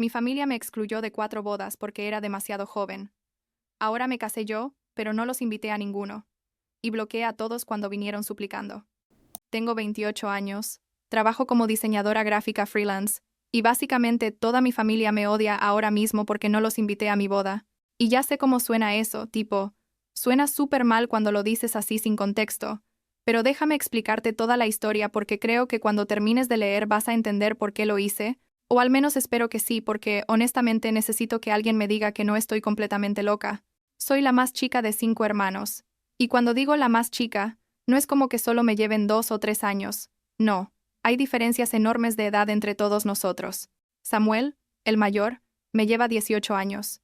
Mi familia me excluyó de 4 bodas porque era demasiado joven. Ahora me casé yo, pero no los invité a ninguno. Y bloqueé a todos cuando vinieron suplicando. Tengo 28 años, trabajo como diseñadora gráfica freelance, y básicamente toda mi familia me odia ahora mismo porque no los invité a mi boda. Y ya sé cómo suena eso, tipo, suena súper mal cuando lo dices así sin contexto, pero déjame explicarte toda la historia porque creo que cuando termines de leer vas a entender por qué lo hice, o al menos espero que sí, porque honestamente necesito que alguien me diga que no estoy completamente loca. Soy la más chica de 5 hermanos. Y cuando digo la más chica, no es como que solo me lleven 2 o 3 años. No, hay diferencias enormes de edad entre todos nosotros. Samuel, el mayor, me lleva 18 años.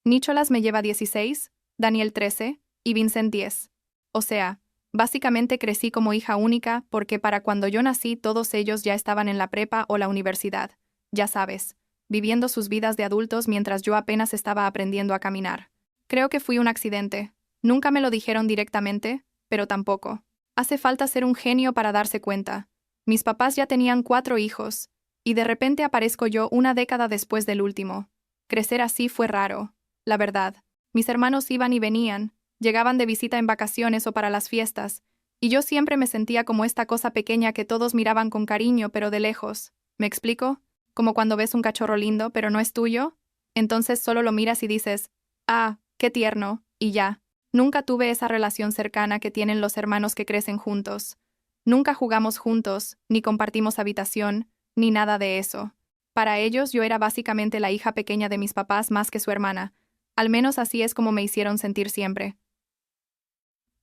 Nicholas me lleva 16, Daniel 13 y Vincent 10. O sea, básicamente crecí como hija única porque para cuando yo nací todos ellos ya estaban en la prepa o la universidad, ya sabes, viviendo sus vidas de adultos mientras yo apenas estaba aprendiendo a caminar. Creo que fui un accidente. Nunca me lo dijeron directamente, pero tampoco. Hace falta ser un genio para darse cuenta. Mis papás ya tenían 4 hijos, y de repente aparezco yo una década después del último. Crecer así fue raro. La verdad, mis hermanos iban y venían, llegaban de visita en vacaciones o para las fiestas, y yo siempre me sentía como esta cosa pequeña que todos miraban con cariño pero de lejos. ¿Me explico? Como cuando ves un cachorro lindo pero no es tuyo. Entonces solo lo miras y dices, ah, qué tierno, y ya. Nunca tuve esa relación cercana que tienen los hermanos que crecen juntos. Nunca jugamos juntos, ni compartimos habitación, ni nada de eso. Para ellos yo era básicamente la hija pequeña de mis papás más que su hermana. Al menos así es como me hicieron sentir siempre.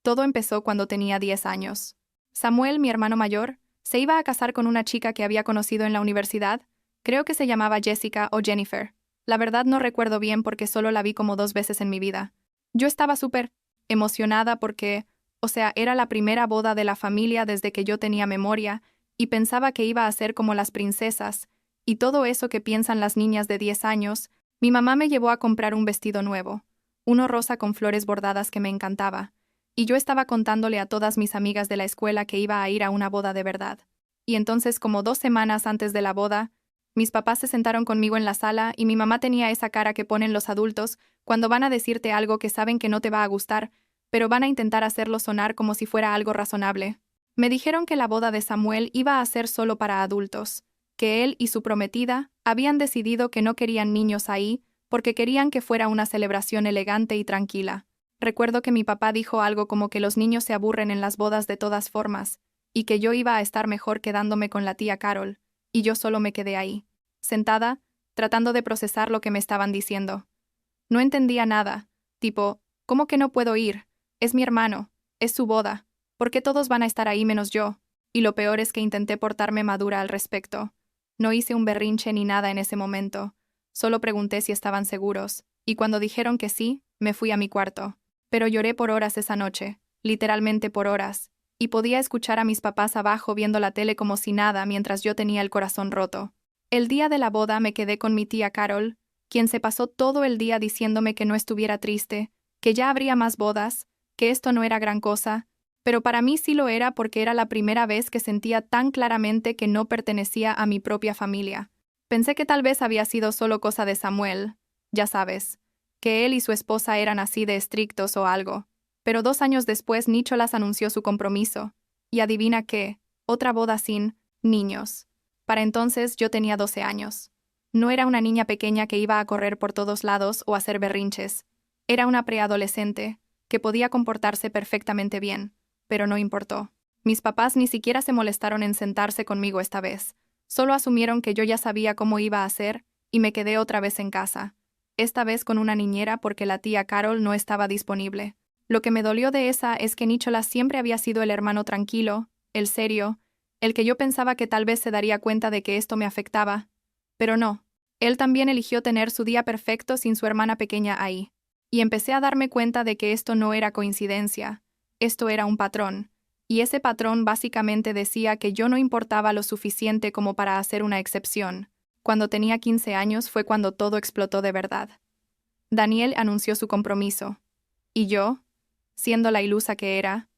Todo empezó cuando tenía 10 años. Samuel, mi hermano mayor, se iba a casar con una chica que había conocido en la universidad. Creo que se llamaba Jessica o Jennifer. La verdad no recuerdo bien porque solo la vi como 2 veces en mi vida. Yo estaba súper emocionada porque, o sea, era la primera boda de la familia desde que yo tenía memoria, y pensaba que iba a ser como las princesas, y todo eso que piensan las niñas de 10 años. Mi mamá me llevó a comprar un vestido nuevo, uno rosa con flores bordadas que me encantaba, y yo estaba contándole a todas mis amigas de la escuela que iba a ir a una boda de verdad. Y entonces, como 2 semanas antes de la boda, mis papás se sentaron conmigo en la sala y mi mamá tenía esa cara que ponen los adultos cuando van a decirte algo que saben que no te va a gustar, pero van a intentar hacerlo sonar como si fuera algo razonable. Me dijeron que la boda de Samuel iba a ser solo para adultos, que él y su prometida habían decidido que no querían niños ahí porque querían que fuera una celebración elegante y tranquila. Recuerdo que mi papá dijo algo como que los niños se aburren en las bodas de todas formas, y que yo iba a estar mejor quedándome con la tía Carol, y yo solo me quedé ahí, sentada, tratando de procesar lo que me estaban diciendo. No entendía nada, tipo, ¿cómo que no puedo ir? Es mi hermano, es su boda, ¿por qué todos van a estar ahí menos yo? Y lo peor es que intenté portarme madura al respecto. No hice un berrinche ni nada en ese momento, solo pregunté si estaban seguros, y cuando dijeron que sí, me fui a mi cuarto. Pero lloré por horas esa noche, literalmente por horas, y podía escuchar a mis papás abajo viendo la tele como si nada mientras yo tenía el corazón roto. El día de la boda me quedé con mi tía Carol, quien se pasó todo el día diciéndome que no estuviera triste, que ya habría más bodas, que esto no era gran cosa, pero para mí sí lo era porque era la primera vez que sentía tan claramente que no pertenecía a mi propia familia. Pensé que tal vez había sido solo cosa de Samuel, ya sabes, que él y su esposa eran así de estrictos o algo, pero 2 años después Nicholas anunció su compromiso, y adivina qué, otra boda sin niños. Para entonces yo tenía 12 años. No era una niña pequeña que iba a correr por todos lados o hacer berrinches. Era una preadolescente, que podía comportarse perfectamente bien, pero no importó. Mis papás ni siquiera se molestaron en sentarse conmigo esta vez. Solo asumieron que yo ya sabía cómo iba a ser, y me quedé otra vez en casa. Esta vez con una niñera porque la tía Carol no estaba disponible. Lo que me dolió de esa es que Nicholas siempre había sido el hermano tranquilo, el serio, el que yo pensaba que tal vez se daría cuenta de que esto me afectaba. Pero no. Él también eligió tener su día perfecto sin su hermana pequeña ahí. Y empecé a darme cuenta de que esto no era coincidencia. Esto era un patrón. Y ese patrón básicamente decía que yo no importaba lo suficiente como para hacer una excepción. Cuando tenía 15 años fue cuando todo explotó de verdad. Daniel anunció su compromiso. Y yo, siendo la ilusa que era,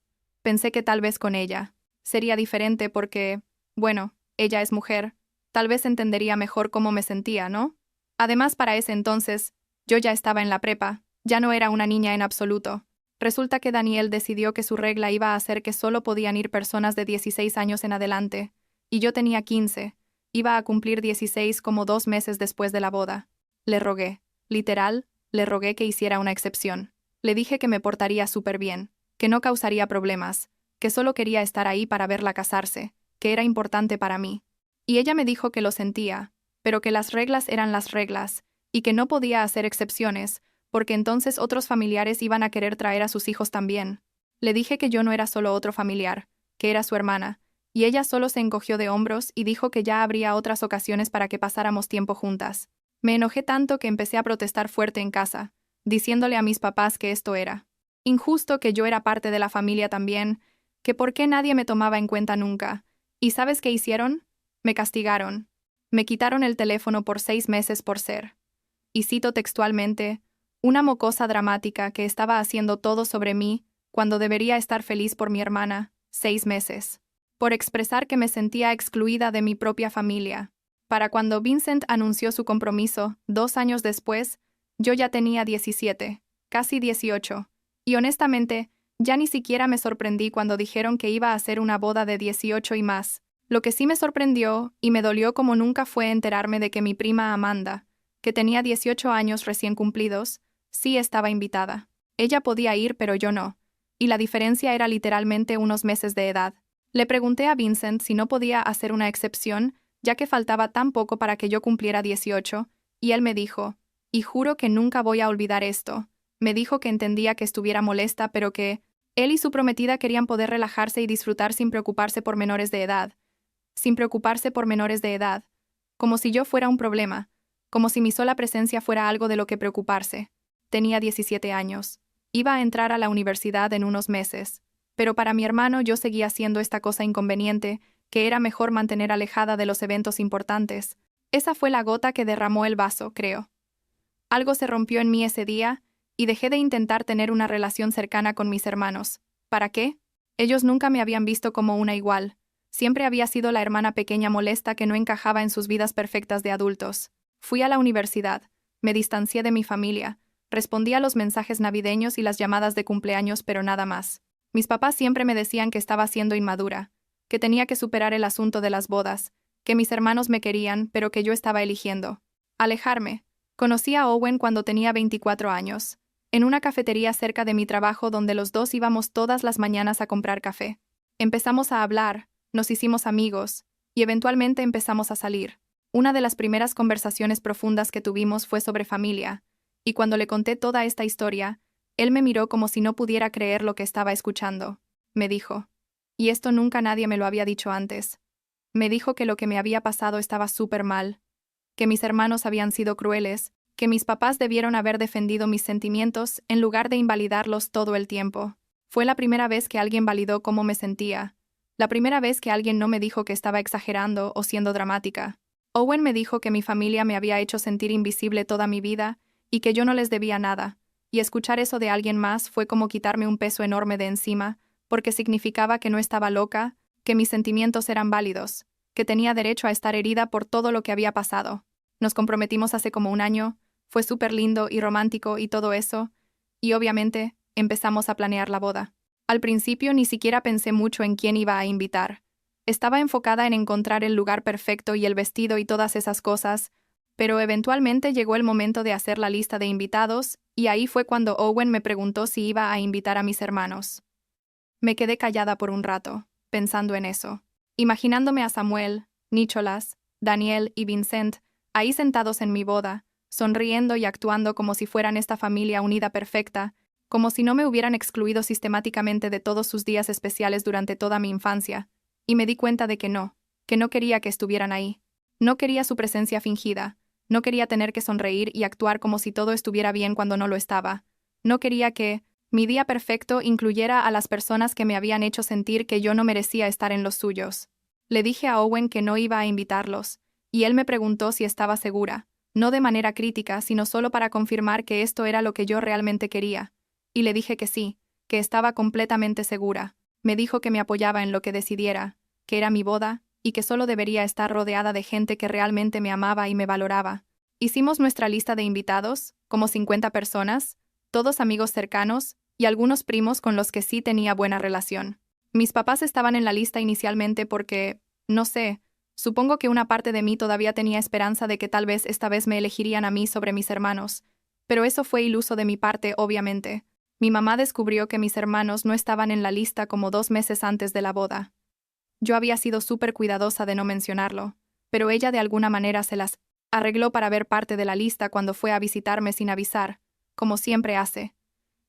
pensé que tal vez con ella sería diferente porque, bueno, ella es mujer, Tal vez entendería mejor cómo me sentía, ¿no? Además, para ese entonces, yo ya estaba en la prepa, ya no era una niña en absoluto. Resulta que Daniel decidió que su regla iba a ser que solo podían ir personas de 16 años en adelante, y yo tenía 15, iba a cumplir 16 como 2 meses después de la boda. Le rogué, literal, le rogué que hiciera una excepción. Le dije que me portaría súper bien, que no causaría problemas, que solo quería estar ahí para verla casarse, que era importante para mí. Y ella me dijo que lo sentía, pero que las reglas eran las reglas, y que no podía hacer excepciones, porque entonces otros familiares iban a querer traer a sus hijos también. Le dije que yo no era solo otro familiar, que era su hermana, y ella solo se encogió de hombros y dijo que ya habría otras ocasiones para que pasáramos tiempo juntas. Me enojé tanto que empecé a protestar fuerte en casa, diciéndole a mis papás que esto era injusto, que yo era parte de la familia también, que por qué nadie me tomaba en cuenta nunca. ¿Y sabes qué hicieron? Me castigaron. Me quitaron el teléfono por 6 meses por ser, y cito textualmente, una mocosa dramática que estaba haciendo todo sobre mí cuando debería estar feliz por mi hermana, 6 meses. Por expresar que me sentía excluida de mi propia familia. Para cuando Vincent anunció su compromiso, 2 años después, yo ya tenía 17, casi 18, y honestamente, ya ni siquiera me sorprendí cuando dijeron que iba a hacer una boda de 18 y más. Lo que sí me sorprendió y me dolió como nunca fue enterarme de que mi prima Amanda, que tenía 18 años recién cumplidos, sí estaba invitada. Ella podía ir, pero yo no, y la diferencia era literalmente unos meses de edad. Le pregunté a Vincent si no podía hacer una excepción, ya que faltaba tan poco para que yo cumpliera 18, y él me dijo, y juro que nunca voy a olvidar esto, me dijo que entendía que estuviera molesta, pero que él y su prometida querían poder relajarse y disfrutar sin preocuparse por menores de edad. Sin preocuparse por menores de edad. Como si yo fuera un problema. Como si mi sola presencia fuera algo de lo que preocuparse. Tenía 17 años. Iba a entrar a la universidad en unos meses. Pero para mi hermano yo seguía siendo esta cosa inconveniente, que era mejor mantener alejada de los eventos importantes. Esa fue la gota que derramó el vaso, creo. Algo se rompió en mí ese día, y dejé de intentar tener una relación cercana con mis hermanos. ¿Para qué? Ellos nunca me habían visto como una igual. Siempre había sido la hermana pequeña molesta que no encajaba en sus vidas perfectas de adultos. Fui a la universidad, me distancié de mi familia, respondí a los mensajes navideños y las llamadas de cumpleaños, pero nada más. Mis papás siempre me decían que estaba siendo inmadura, que tenía que superar el asunto de las bodas, que mis hermanos me querían, pero que yo estaba eligiendo alejarme. Conocí a Owen cuando tenía 24 años, en una cafetería cerca de mi trabajo donde los dos íbamos todas las mañanas a comprar café. Empezamos a hablar, nos hicimos amigos, y eventualmente empezamos a salir. Una de las primeras conversaciones profundas que tuvimos fue sobre familia, y cuando le conté toda esta historia, él me miró como si no pudiera creer lo que estaba escuchando. Me dijo, y esto nunca nadie me lo había dicho antes. Me dijo que lo que me había pasado estaba súper mal, que mis hermanos habían sido crueles, que mis papás debieron haber defendido mis sentimientos en lugar de invalidarlos todo el tiempo. Fue la primera vez que alguien validó cómo me sentía. La primera vez que alguien no me dijo que estaba exagerando o siendo dramática. Owen me dijo que mi familia me había hecho sentir invisible toda mi vida y que yo no les debía nada, y escuchar eso de alguien más fue como quitarme un peso enorme de encima, porque significaba que no estaba loca, que mis sentimientos eran válidos, que tenía derecho a estar herida por todo lo que había pasado. Nos comprometimos hace como un año, fue súper lindo y romántico y todo eso, y obviamente empezamos a planear la boda. Al principio ni siquiera pensé mucho en quién iba a invitar. Estaba enfocada en encontrar el lugar perfecto y el vestido y todas esas cosas, pero eventualmente llegó el momento de hacer la lista de invitados, y ahí fue cuando Owen me preguntó si iba a invitar a mis hermanos. Me quedé callada por un rato, pensando en eso, imaginándome a Samuel, Nicholas, Daniel y Vincent ahí sentados en mi boda, sonriendo y actuando como si fueran esta familia unida perfecta, como si no me hubieran excluido sistemáticamente de todos sus días especiales durante toda mi infancia, y me di cuenta de que no quería que estuvieran ahí. No quería su presencia fingida, no quería tener que sonreír y actuar como si todo estuviera bien cuando no lo estaba. No quería que mi día perfecto incluyera a las personas que me habían hecho sentir que yo no merecía estar en los suyos. Le dije a Owen que no iba a invitarlos, y él me preguntó si estaba segura, no de manera crítica, sino solo para confirmar que esto era lo que yo realmente quería. Y le dije que sí, que estaba completamente segura. Me dijo que me apoyaba en lo que decidiera, que era mi boda, y que solo debería estar rodeada de gente que realmente me amaba y me valoraba. Hicimos nuestra lista de invitados, como 50 personas, todos amigos cercanos, y algunos primos con los que sí tenía buena relación. Mis papás estaban en la lista inicialmente porque, no sé, supongo que una parte de mí todavía tenía esperanza de que tal vez esta vez me elegirían a mí sobre mis hermanos, pero eso fue iluso de mi parte, obviamente. Mi mamá descubrió que mis hermanos no estaban en la lista como 2 meses antes de la boda. Yo había sido súper cuidadosa de no mencionarlo, pero ella de alguna manera se las arregló para ver parte de la lista cuando fue a visitarme sin avisar, como siempre hace,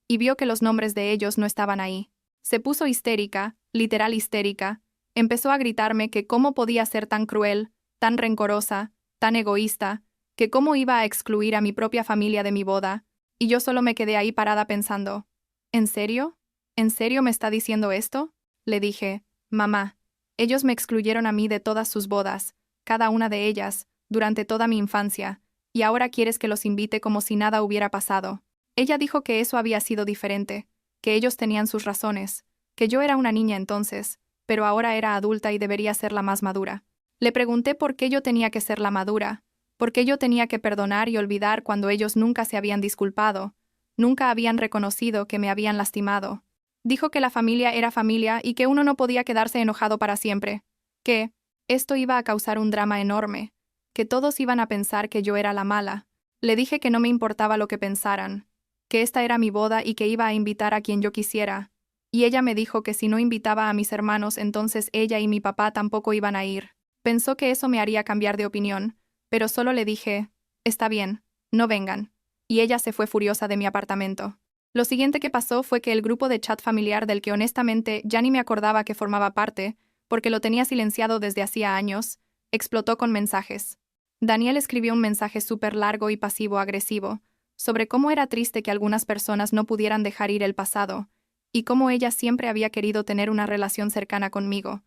y vio que los nombres de ellos no estaban ahí. Se puso histérica, literal histérica, empezó a gritarme que cómo podía ser tan cruel, tan rencorosa, tan egoísta, que cómo iba a excluir a mi propia familia de mi boda, y yo solo me quedé ahí parada pensando, ¿en serio? ¿En serio me está diciendo esto? Le dije, mamá, ellos me excluyeron a mí de todas sus bodas, cada una de ellas, durante toda mi infancia, y ahora quieres que los invite como si nada hubiera pasado. Ella dijo que eso había sido diferente, que ellos tenían sus razones, que yo era una niña entonces, pero ahora era adulta y debería ser la más madura. Le pregunté por qué yo tenía que ser la madura, por qué yo tenía que perdonar y olvidar cuando ellos nunca se habían disculpado, nunca habían reconocido que me habían lastimado. Dijo que la familia era familia y que uno no podía quedarse enojado para siempre, que esto iba a causar un drama enorme, que todos iban a pensar que yo era la mala. Le dije que no me importaba lo que pensaran, que esta era mi boda y que iba a invitar a quien yo quisiera, y ella me dijo que si no invitaba a mis hermanos entonces ella y mi papá tampoco iban a ir. Pensó que eso me haría cambiar de opinión, pero solo le dije, está bien, no vengan, y ella se fue furiosa de mi apartamento. Lo siguiente que pasó fue que el grupo de chat familiar del que honestamente ya ni me acordaba que formaba parte, porque lo tenía silenciado desde hacía años, explotó con mensajes. Daniel escribió un mensaje súper largo y pasivo-agresivo, sobre cómo era triste que algunas personas no pudieran dejar ir el pasado, y cómo ella siempre había querido tener una relación cercana conmigo,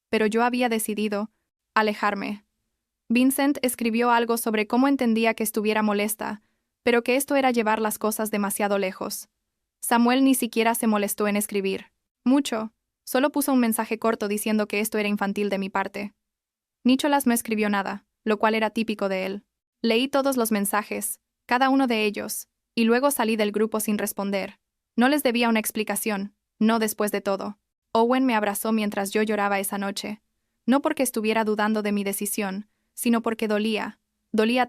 pero yo había decidido alejarme. Vincent escribió algo sobre cómo entendía que estuviera molesta, pero que esto era llevar las cosas demasiado lejos. Samuel ni siquiera se molestó en escribir mucho, solo puso un mensaje corto diciendo que esto era infantil de mi parte. Nicholas no escribió nada, lo cual era típico de él. Leí todos los mensajes, cada uno de ellos, y luego salí del grupo sin responder. No les debía una explicación, no después de todo. Owen me abrazó mientras yo lloraba esa noche, no porque estuviera dudando de mi decisión, sino porque dolía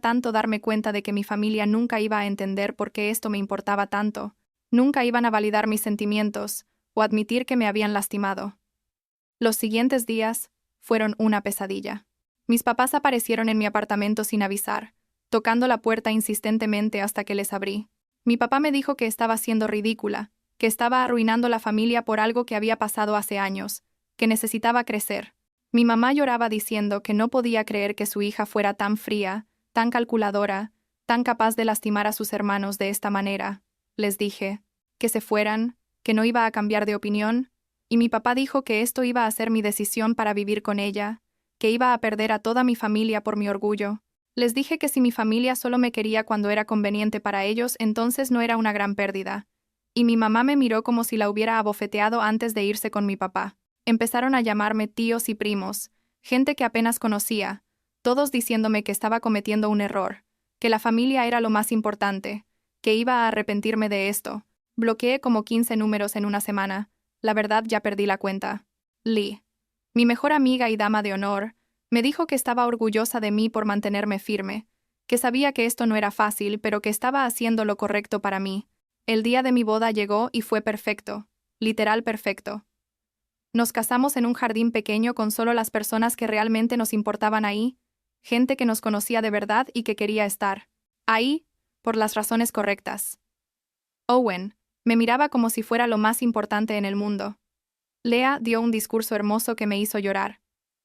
tanto darme cuenta de que mi familia nunca iba a entender por qué esto me importaba tanto, nunca iban a validar mis sentimientos, o admitir que me habían lastimado. Los siguientes días fueron una pesadilla. Mis papás aparecieron en mi apartamento sin avisar, tocando la puerta insistentemente hasta que les abrí. Mi papá me dijo que estaba siendo ridícula, que estaba arruinando la familia por algo que había pasado hace años, que necesitaba crecer. Mi mamá lloraba diciendo que no podía creer que su hija fuera tan fría, tan calculadora, tan capaz de lastimar a sus hermanos de esta manera. Les dije que se fueran, que no iba a cambiar de opinión, y mi papá dijo que esto iba a ser mi decisión para vivir con ella, que iba a perder a toda mi familia por mi orgullo. Les dije que si mi familia solo me quería cuando era conveniente para ellos, entonces no era una gran pérdida. Y mi mamá me miró como si la hubiera abofeteado antes de irse con mi papá. Empezaron a llamarme tíos y primos, gente que apenas conocía, todos diciéndome que estaba cometiendo un error, que la familia era lo más importante, que iba a arrepentirme de esto. Bloqueé como 15 números en una semana. La verdad ya perdí la cuenta. Lee, mi mejor amiga y dama de honor, me dijo que estaba orgullosa de mí por mantenerme firme, que sabía que esto no era fácil, pero que estaba haciendo lo correcto para mí. El día de mi boda llegó y fue perfecto, literal perfecto. Nos casamos en un jardín pequeño con solo las personas que realmente nos importaban ahí, gente que nos conocía de verdad y que quería estar ahí, por las razones correctas. Owen me miraba como si fuera lo más importante en el mundo. Lea dio un discurso hermoso que me hizo llorar.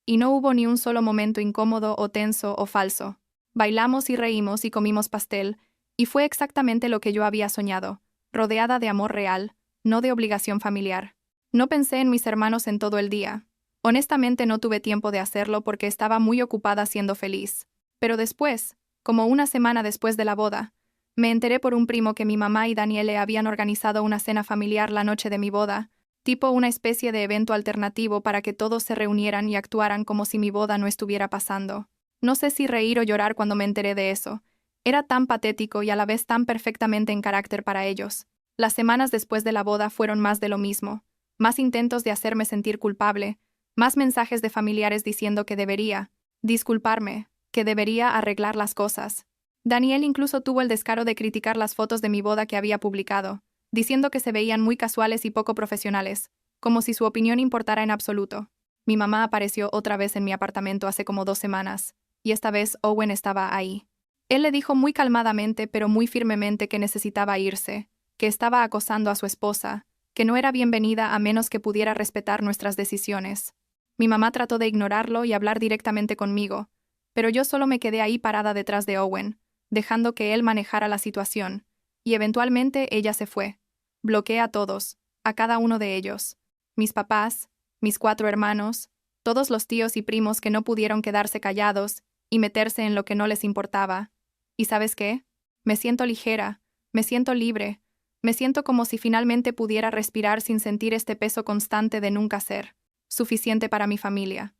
Y no hubo ni un solo momento incómodo o tenso o falso. Bailamos y reímos y comimos pastel, y fue exactamente lo que yo había soñado, rodeada de amor real, no de obligación familiar. No pensé en mis hermanos en todo el día. Honestamente no tuve tiempo de hacerlo porque estaba muy ocupada siendo feliz. Pero después, como una semana después de la boda, me enteré por un primo que mi mamá y Daniele habían organizado una cena familiar la noche de mi boda, tipo una especie de evento alternativo para que todos se reunieran y actuaran como si mi boda no estuviera pasando. No sé si reír o llorar cuando me enteré de eso. Era tan patético y a la vez tan perfectamente en carácter para ellos. Las semanas después de la boda fueron más de lo mismo. Más intentos de hacerme sentir culpable, más mensajes de familiares diciendo que debería disculparme, que debería arreglar las cosas. Daniel incluso tuvo el descaro de criticar las fotos de mi boda que había publicado, diciendo que se veían muy casuales y poco profesionales, como si su opinión importara en absoluto. Mi mamá apareció otra vez en mi apartamento hace como 2 semanas, y esta vez Owen estaba ahí. Él le dijo muy calmadamente pero muy firmemente que necesitaba irse, que estaba acosando a su esposa, que no era bienvenida a menos que pudiera respetar nuestras decisiones. Mi mamá trató de ignorarlo y hablar directamente conmigo, pero yo solo me quedé ahí parada detrás de Owen, dejando que él manejara la situación, y eventualmente ella se fue. Bloqueé a todos, a cada uno de ellos. Mis papás, mis 4 hermanos, todos los tíos y primos que no pudieron quedarse callados y meterse en lo que no les importaba. ¿Y sabes qué? Me siento ligera, me siento libre, me siento como si finalmente pudiera respirar sin sentir este peso constante de nunca ser suficiente para mi familia.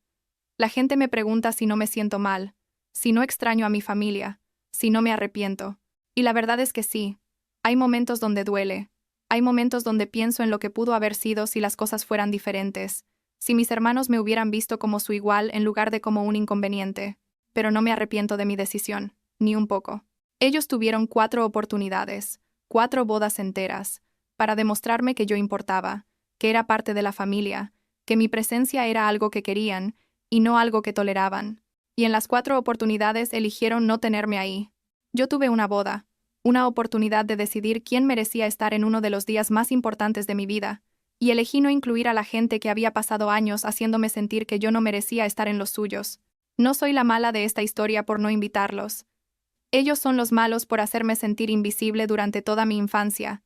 La gente me pregunta si no me siento mal, si no extraño a mi familia, si no me arrepiento. Y la verdad es que sí. Hay momentos donde duele. Hay momentos donde pienso en lo que pudo haber sido si las cosas fueran diferentes, si mis hermanos me hubieran visto como su igual en lugar de como un inconveniente. Pero no me arrepiento de mi decisión, ni un poco. Ellos tuvieron 4 oportunidades, 4 bodas enteras, para demostrarme que yo importaba, que era parte de la familia, que mi presencia era algo que querían y no algo que toleraban. Y en las 4 oportunidades eligieron no tenerme ahí. Yo tuve una boda, una oportunidad de decidir quién merecía estar en uno de los días más importantes de mi vida, y elegí no incluir a la gente que había pasado años haciéndome sentir que yo no merecía estar en los suyos. No soy la mala de esta historia por no invitarlos. Ellos son los malos por hacerme sentir invisible durante toda mi infancia.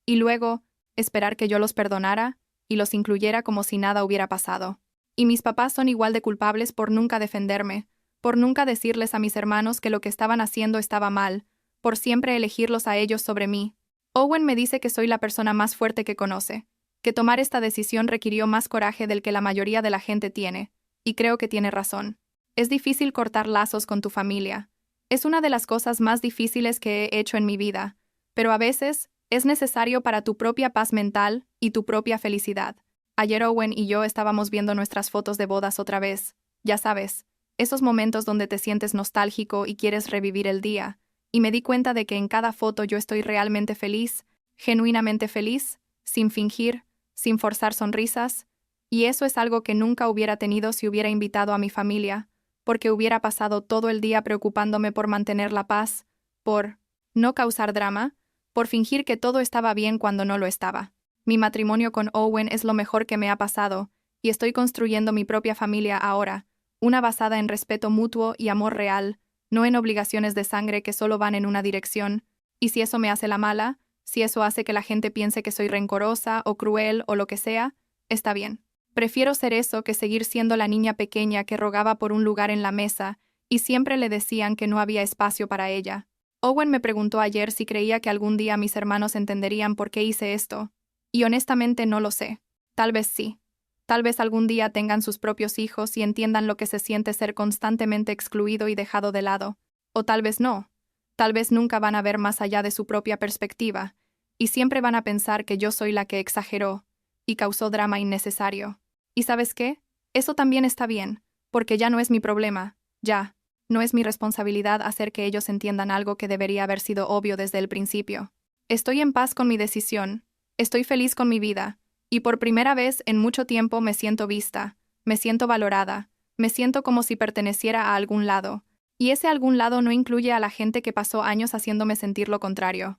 Y luego, esperar que yo los perdonara y los incluyera como si nada hubiera pasado. Y mis papás son igual de culpables por nunca defenderme, por nunca decirles a mis hermanos que lo que estaban haciendo estaba mal, por siempre elegirlos a ellos sobre mí. Owen me dice que soy la persona más fuerte que conoce, que tomar esta decisión requirió más coraje del que la mayoría de la gente tiene, y creo que tiene razón. Es difícil cortar lazos con tu familia. Es una de las cosas más difíciles que he hecho en mi vida, pero a veces es necesario para tu propia paz mental y tu propia felicidad. Ayer Owen y yo estábamos viendo nuestras fotos de bodas otra vez. Ya sabes, esos momentos donde te sientes nostálgico y quieres revivir el día, y me di cuenta de que en cada foto yo estoy realmente feliz, genuinamente feliz, sin fingir, sin forzar sonrisas, y eso es algo que nunca hubiera tenido si hubiera invitado a mi familia, porque hubiera pasado todo el día preocupándome por mantener la paz, por no causar drama, por fingir que todo estaba bien cuando no lo estaba. Mi matrimonio con Owen es lo mejor que me ha pasado, y estoy construyendo mi propia familia ahora, una basada en respeto mutuo y amor real, no en obligaciones de sangre que solo van en una dirección, y si eso me hace la mala, si eso hace que la gente piense que soy rencorosa o cruel o lo que sea, está bien. Prefiero ser eso que seguir siendo la niña pequeña que rogaba por un lugar en la mesa y siempre le decían que no había espacio para ella. Owen me preguntó ayer si creía que algún día mis hermanos entenderían por qué hice esto, y honestamente no lo sé. Tal vez sí. Tal vez algún día tengan sus propios hijos y entiendan lo que se siente ser constantemente excluido y dejado de lado. O tal vez no. Tal vez nunca van a ver más allá de su propia perspectiva, y siempre van a pensar que yo soy la que exageró y causó drama innecesario. ¿Y sabes qué? Eso también está bien, porque ya no es mi problema, ya. No es mi responsabilidad hacer que ellos entiendan algo que debería haber sido obvio desde el principio. Estoy en paz con mi decisión, estoy feliz con mi vida, y por primera vez en mucho tiempo me siento vista, me siento valorada, me siento como si perteneciera a algún lado, y ese algún lado no incluye a la gente que pasó años haciéndome sentir lo contrario.